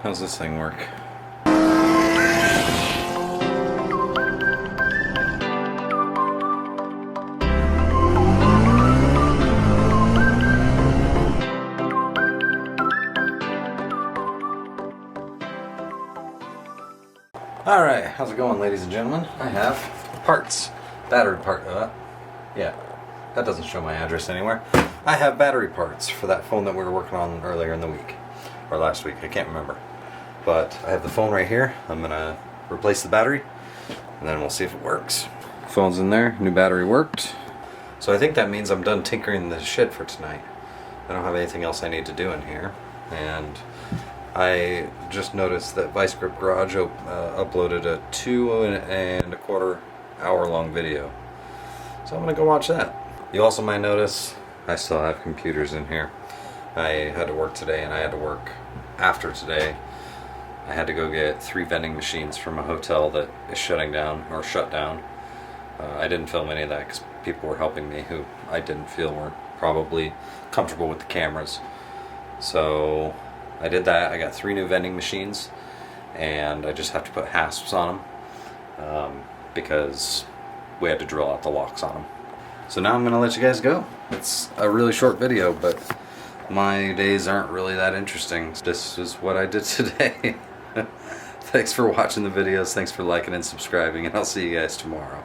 How's this thing work? Alright, how's it going, ladies and gentlemen? I have parts. Battery part. Yeah, that doesn't show my address anywhere. I have battery parts for that phone that we were working on earlier in the week. Or last week, I can't remember. But I have the phone right here. I'm going to replace the battery, and then we'll see if it works. Phone's in there, new battery worked. So I think that means I'm done tinkering the shit for tonight. I don't have anything else I need to do in here. And I just noticed that Vice Grip Garage uploaded a 2.25 hour long video. So I'm going to go watch that. You also might notice I still have computers in here. I had to work today and I had to work after today. I had to go get 3 vending machines from a hotel that is shutting down, or shut down. I didn't film any of that because people were helping me who I didn't feel were probably comfortable with the cameras. So I did that. I got 3 new vending machines, and I just have to put hasps on them because we had to drill out the locks on them. So now I'm going to let you guys go. It's a really short video, but my days aren't really that interesting. This is what I did today. Thanks for watching the videos. Thanks for liking and subscribing, and I'll see you guys tomorrow.